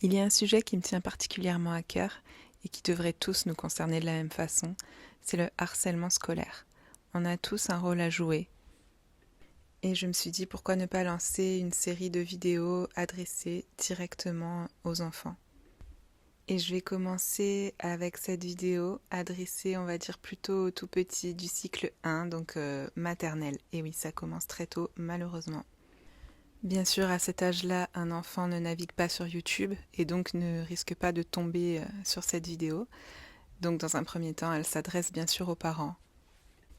Il y a un sujet qui me tient particulièrement à cœur et qui devrait tous nous concerner de la même façon, c'est le harcèlement scolaire. On a tous un rôle à jouer. Et je me suis dit pourquoi ne pas lancer une série de vidéos adressées directement aux enfants. Et je vais commencer avec cette vidéo adressée, on va dire, plutôt aux tout petits du cycle 1, donc maternelle. Et oui, ça commence très tôt, malheureusement. Bien sûr, à cet âge-là, un enfant ne navigue pas sur YouTube et donc ne risque pas de tomber sur cette vidéo. Donc dans un premier temps, elle s'adresse bien sûr aux parents.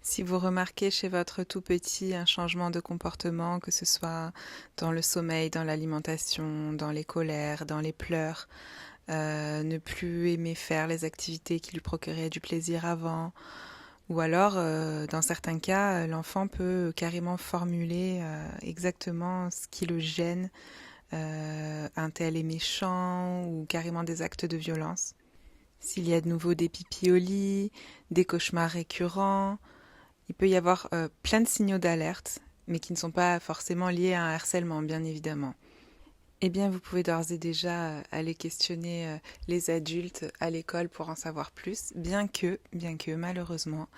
Si vous remarquez chez votre tout petit un changement de comportement, que ce soit dans le sommeil, dans l'alimentation, dans les colères, dans les pleurs, ne plus aimer faire les activités qui lui procuraient du plaisir avant, ou alors, dans certains cas, l'enfant peut carrément formuler exactement ce qui le gêne, un tel est méchant, ou carrément des actes de violence. S'il y a de nouveau des pipis au lit, des cauchemars récurrents, il peut y avoir plein de signaux d'alerte, mais qui ne sont pas forcément liés à un harcèlement, bien évidemment. Eh bien, vous pouvez d'ores et déjà aller questionner les adultes à l'école pour en savoir plus, bien que, malheureusement,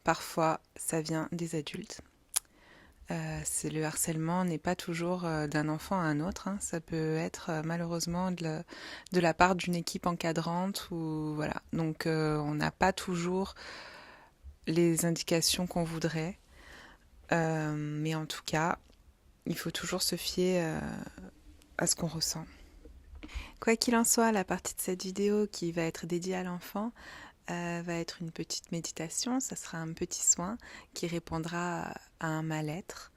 parfois ça vient des adultes. Le harcèlement n'est pas toujours d'un enfant à un autre, hein. Ça peut être malheureusement de la part d'une équipe encadrante ou voilà. Donc on n'a pas toujours les indications qu'on voudrait, mais en tout cas, il faut toujours se fier à ce qu'on ressent. Quoi qu'il en soit, la partie de cette vidéo qui va être dédiée à l'enfant va être une petite méditation, ça sera un petit soin qui répondra à un mal-être.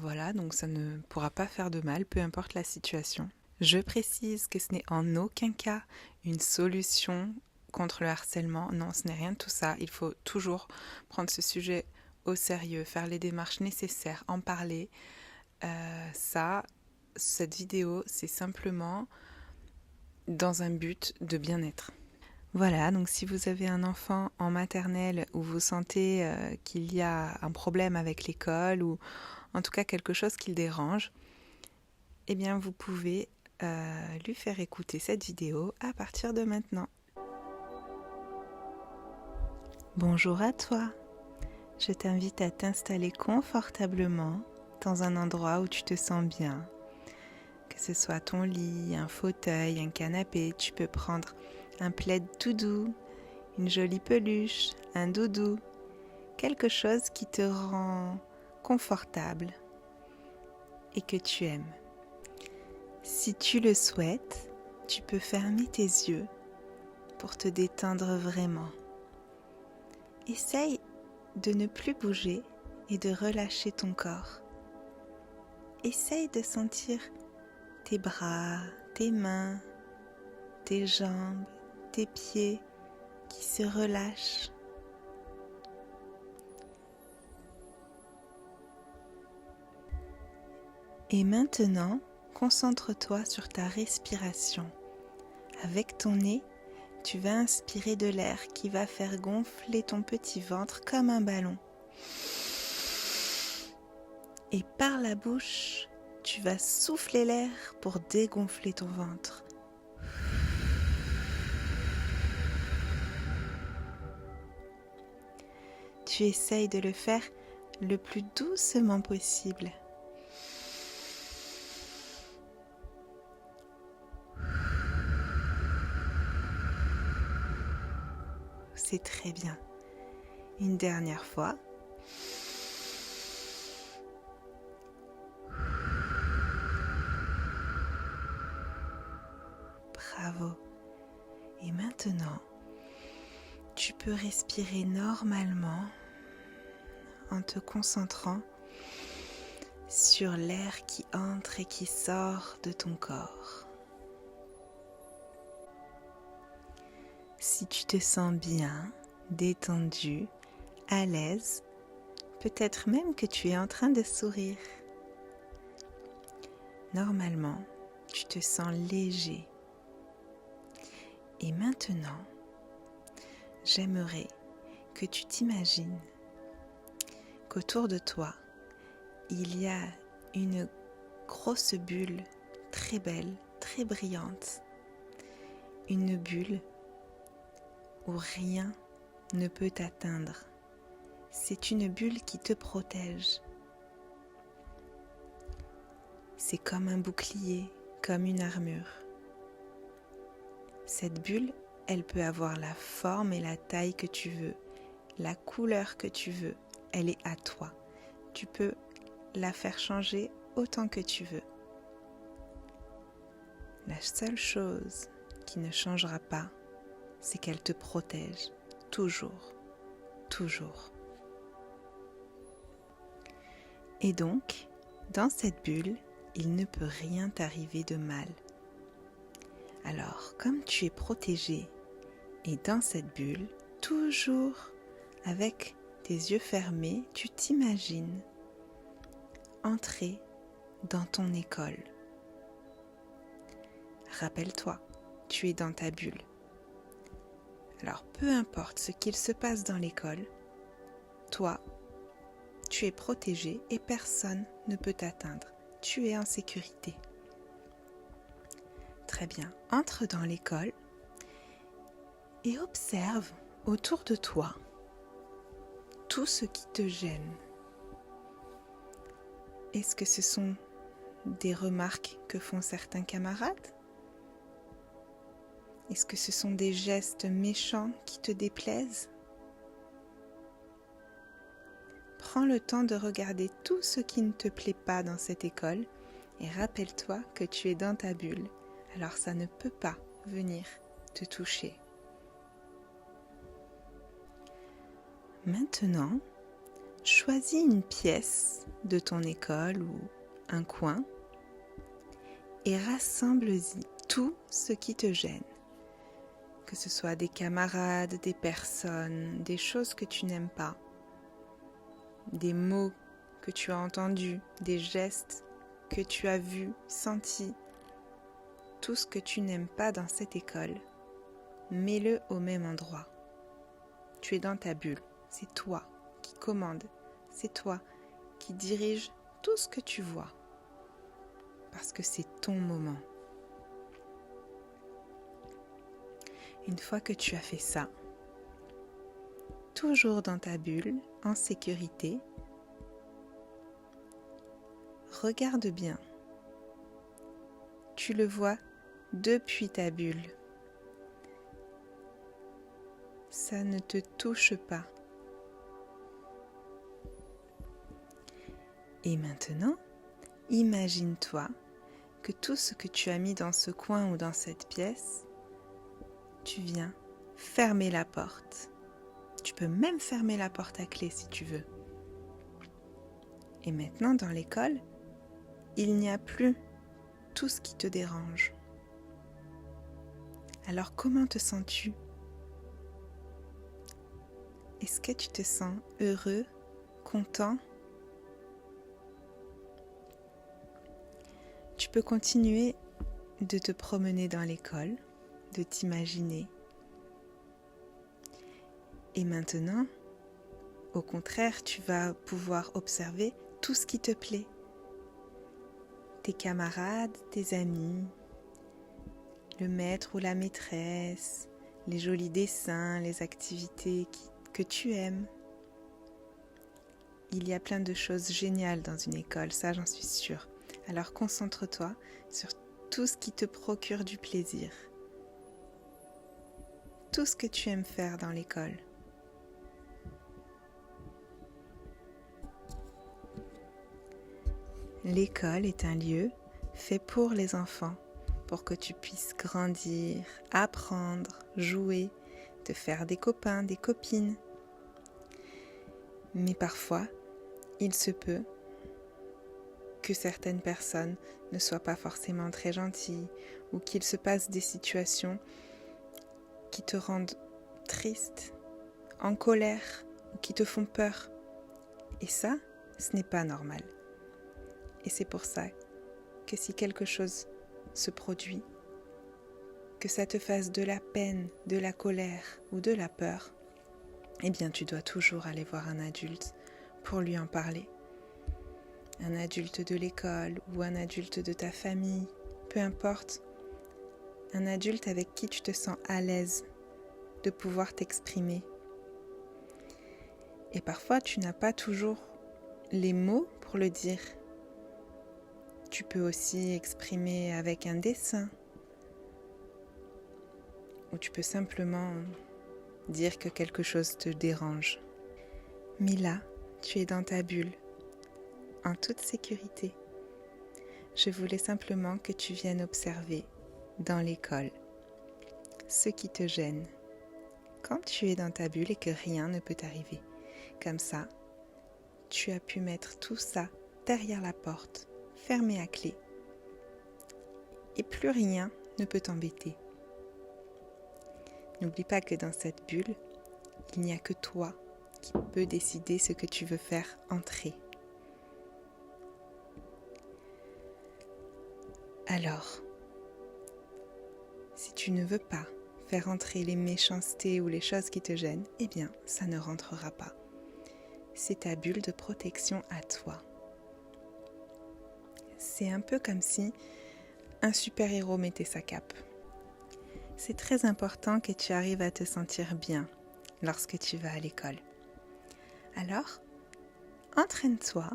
Voilà, donc ça ne pourra pas faire de mal, peu importe la situation. Je précise que ce n'est en aucun cas une solution contre le harcèlement. Non, ce n'est rien de tout ça. Il faut toujours prendre ce sujet au sérieux, faire les démarches nécessaires, en parler. Cette vidéo, c'est simplement dans un but de bien-être. Voilà, donc si vous avez un enfant en maternelle où vous sentez qu'il y a un problème avec l'école ou en tout cas quelque chose qui le dérange, eh bien vous pouvez lui faire écouter cette vidéo à partir de maintenant. Bonjour à toi, je t'invite à t'installer confortablement dans un endroit où tu te sens bien. Que ce soit ton lit, un fauteuil, un canapé, tu peux prendre un plaid tout doux, une jolie peluche, un doudou, quelque chose qui te rend confortable et que tu aimes. Si tu le souhaites, tu peux fermer tes yeux pour te détendre vraiment. Essaye de ne plus bouger et de relâcher ton corps. Essaye de sentir tes bras, tes mains, tes jambes, tes pieds qui se relâchent. Et maintenant, concentre-toi sur ta respiration. Avec ton nez, tu vas inspirer de l'air qui va faire gonfler ton petit ventre comme un ballon. Et par la bouche, tu vas souffler l'air pour dégonfler ton ventre. Tu essayes de le faire le plus doucement possible. C'est très bien. Une dernière fois. Bravo. Et maintenant, tu peux respirer normalement en te concentrant sur l'air qui entre et qui sort de ton corps. Si tu te sens bien, détendu, à l'aise, peut-être même que tu es en train de sourire. Normalement, tu te sens léger. Et maintenant, j'aimerais que tu t'imagines qu'autour de toi, il y a une grosse bulle très belle, très brillante, une bulle où rien ne peut t'atteindre. C'est une bulle qui te protège. C'est comme un bouclier, comme une armure. Cette bulle, elle peut avoir la forme et la taille que tu veux, la couleur que tu veux, elle est à toi. Tu peux la faire changer autant que tu veux. La seule chose qui ne changera pas, c'est qu'elle te protège, toujours, toujours. Et donc, dans cette bulle, il ne peut rien t'arriver de mal. Alors, comme tu es protégé et dans cette bulle, toujours avec tes yeux fermés, tu t'imagines entrer dans ton école. Rappelle-toi, tu es dans ta bulle. Alors, peu importe ce qu'il se passe dans l'école, toi, tu es protégé et personne ne peut t'atteindre. Tu es en sécurité. Très bien, entre dans l'école et observe autour de toi tout ce qui te gêne. Est-ce que ce sont des remarques que font certains camarades ? Est-ce que ce sont des gestes méchants qui te déplaisent ? Prends le temps de regarder tout ce qui ne te plaît pas dans cette école et rappelle-toi que tu es dans ta bulle. Alors ça ne peut pas venir te toucher. Maintenant, choisis une pièce de ton école ou un coin et rassemble-y tout ce qui te gêne. Que ce soit des camarades, des personnes, des choses que tu n'aimes pas, des mots que tu as entendus, des gestes que tu as vus, sentis. Tout ce que tu n'aimes pas dans cette école, mets-le au même endroit. Tu es dans ta bulle, c'est toi qui commandes, c'est toi qui dirige tout ce que tu vois, parce que c'est ton moment. Une fois que tu as fait ça, toujours dans ta bulle, en sécurité, regarde bien. Tu le vois depuis ta bulle. Ça ne te touche pas. Et maintenant, imagine-toi que tout ce que tu as mis dans ce coin ou dans cette pièce, tu viens fermer la porte. Tu peux même fermer la porte à clé si tu veux. Et maintenant, dans l'école, il n'y a plus tout ce qui te dérange. Alors comment te sens-tu ? Est-ce que tu te sens heureux, content ? Tu peux continuer de te promener dans l'école, de t'imaginer. Et maintenant, au contraire, tu vas pouvoir observer tout ce qui te plaît. Tes camarades, tes amis, le maître ou la maîtresse, les jolis dessins, les activités que tu aimes. Il y a plein de choses géniales dans une école, ça j'en suis sûre. Alors concentre-toi sur tout ce qui te procure du plaisir. Tout ce que tu aimes faire dans l'école. L'école est un lieu fait pour les enfants, pour que tu puisses grandir, apprendre, jouer, te faire des copains, des copines. Mais parfois, il se peut que certaines personnes ne soient pas forcément très gentilles ou qu'il se passe des situations qui te rendent triste, en colère ou qui te font peur. Et ça, ce n'est pas normal. Et c'est pour ça que si quelque chose se produit, que ça te fasse de la peine, de la colère ou de la peur, eh bien tu dois toujours aller voir un adulte pour lui en parler. Un adulte de l'école ou un adulte de ta famille, peu importe, Un adulte avec qui tu te sens à l'aise de pouvoir t'exprimer. Et parfois, tu n'as pas toujours les mots pour le dire. Tu peux aussi exprimer avec un dessin. Ou tu peux simplement dire que quelque chose te dérange. Mais là, tu es dans ta bulle, en toute sécurité. Je voulais simplement que tu viennes observer dans l'école ce qui te gêne. Quand tu es dans ta bulle et que rien ne peut t'arriver. Comme ça, tu as pu mettre tout ça derrière la porte, fermé à clé. Et plus rien ne peut t'embêter. N'oublie pas que dans cette bulle, il n'y a que toi qui peux décider ce que tu veux faire entrer. Alors, si tu ne veux pas faire entrer les méchancetés ou les choses qui te gênent, eh bien, ça ne rentrera pas. C'est ta bulle de protection à toi. C'est un peu comme si un super-héros mettait sa cape. C'est très important que tu arrives à te sentir bien lorsque tu vas à l'école. Alors, entraîne-toi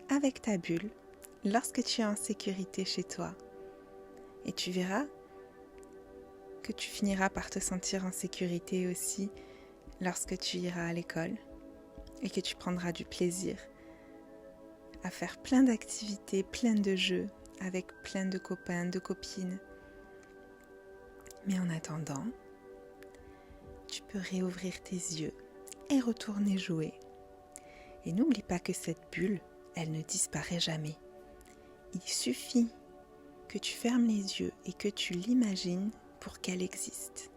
avec ta bulle lorsque tu es en sécurité chez toi. Et tu verras que tu finiras par te sentir en sécurité aussi lorsque tu iras à l'école et que tu prendras du plaisir à faire plein d'activités, plein de jeux avec plein de copains, de copines. Mais en attendant, tu peux réouvrir tes yeux et retourner jouer. Et n'oublie pas que cette bulle, elle ne disparaît jamais. Il suffit que tu fermes les yeux et que tu l'imagines pour qu'elle existe.